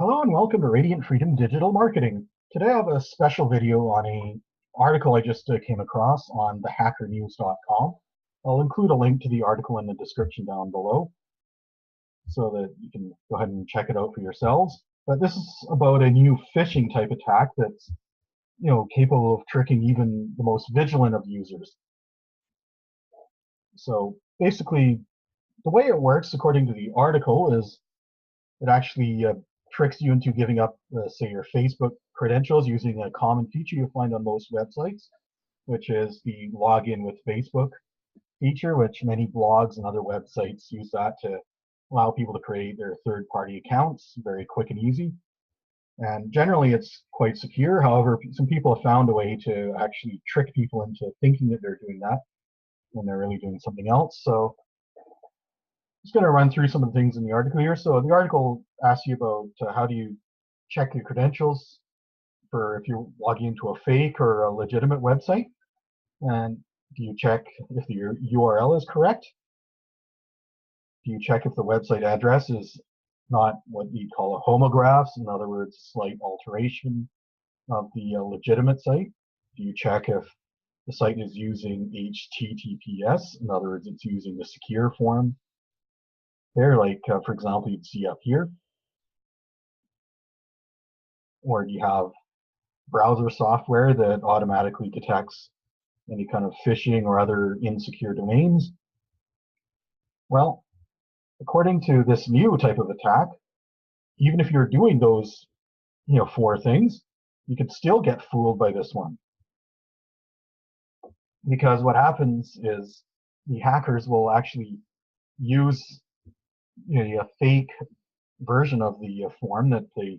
Hello and welcome to Radiant Freedom Digital Marketing. Today I have a special video on an article I just came across on thehackernews.com. I'll include a link to the article in the description down below so that you can go ahead and check it out for yourselves. But this is about a new phishing type attack that's capable of tricking even the most vigilant of users. So basically, the way it works, according to the article, is it actually tricks you into giving up, say, your Facebook credentials using a common feature you find on most websites, which is the login with Facebook feature, which many blogs and other websites use that to allow people to create their third-party accounts very quick and easy. And generally, it's quite secure. However, some people have found a way to actually trick people into thinking that they're doing that when they're really doing something else. So just going to run through some of the things in the article here. So the article asks you about how do you check your credentials for if you're logging into a fake or a legitimate website, and do you check if your URL is correct? Do you check if the website address is not what you'd call a homograph, in other words, a slight alteration of the legitimate site? Do you check if the site is using HTTPS, in other words, it's using the secure form? There, like for example, you'd see up here. Or do you have browser software that automatically detects any kind of phishing or other insecure domains? Well, according to this new type of attack, even if you're doing those, four things, you could still get fooled by this one. Because what happens is the hackers will actually use a fake version of the form that they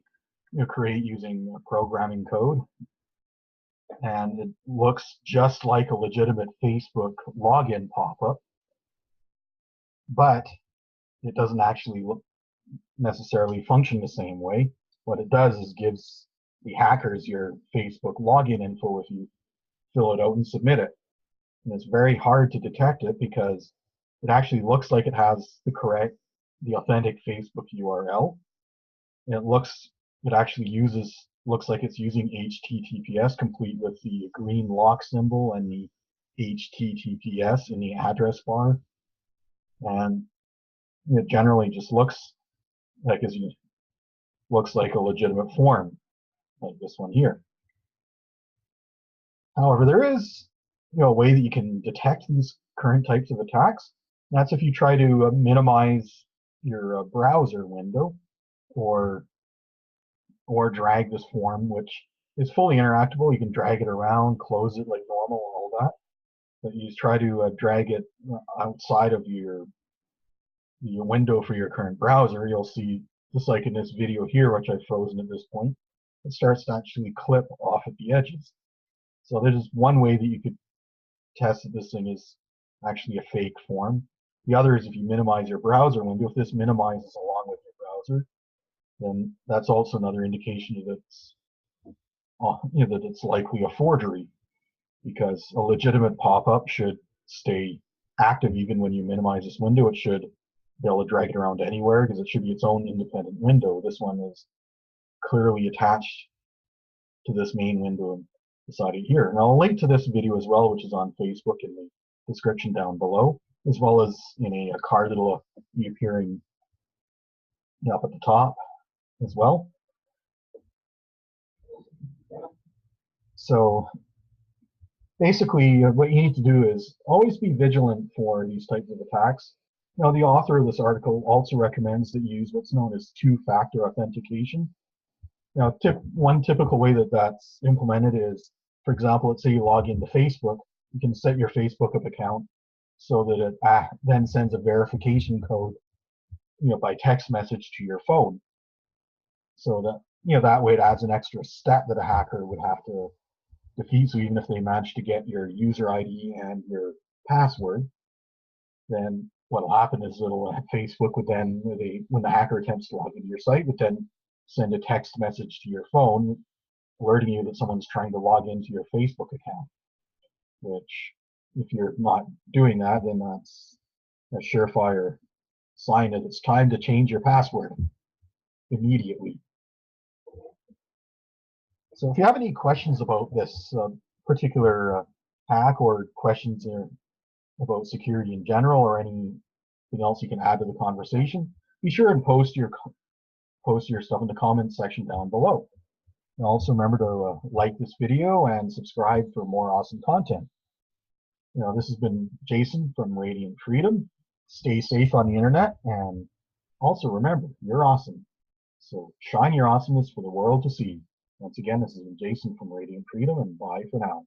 create using programming code, and it looks just like a legitimate Facebook login pop-up, but it doesn't actually necessarily function the same way. What it does is gives the hackers your Facebook login info if you fill it out and submit it. And it's very hard to detect it because it actually looks like it has the authentic Facebook URL. And it actually looks like it's using HTTPS complete with the green lock symbol and the HTTPS in the address bar. And it generally just looks like a legitimate form, like this one here. However, there is a way that you can detect these current types of attacks. That's if you try to minimize your browser window or drag this form, which is fully interactable. You can drag it around, close it like normal, all that. But you just try to drag it outside of your window for your current browser. You'll see, just like in this video here, which I've frozen at this point, it starts to actually clip off at the edges. So there's one way that you could test that this thing is actually a fake form. The other is if you minimize your browser window. If this minimizes along with your browser, then that's also another indication that it's likely a forgery, because a legitimate pop-up should stay active even when you minimize this window. It should be able to drag it around anywhere because it should be its own independent window. This one is clearly attached to this main window beside it here. And I'll link to this video as well, which is on Facebook in the description down below, as well as in a card that'll be appearing up at the top as well. So basically, what you need to do is always be vigilant for these types of attacks. Now, the author of this article also recommends that you use what's known as two-factor authentication. Now, one typical way that that's implemented is, for example, let's say you log into Facebook, you can set your Facebook account so that it then sends a verification code, by text message to your phone. So that, that way it adds an extra step that a hacker would have to defeat. So even if they manage to get your user ID and your password, then what'll happen is Facebook would then, when the hacker attempts to log into your site, would then send a text message to your phone alerting you that someone's trying to log into your Facebook account, which if you're not doing that, then that's a surefire sign that it's time to change your password immediately. So if you have any questions about this particular hack, or questions about security in general, or anything else you can add to the conversation, be sure and post your stuff in the comments section down below. And also remember to like this video and subscribe for more awesome content. This has been Jason from Radiant Freedom. Stay safe on the internet, and also remember, you're awesome. So shine your awesomeness for the world to see. Once again, this has been Jason from Radiant Freedom, and bye for now.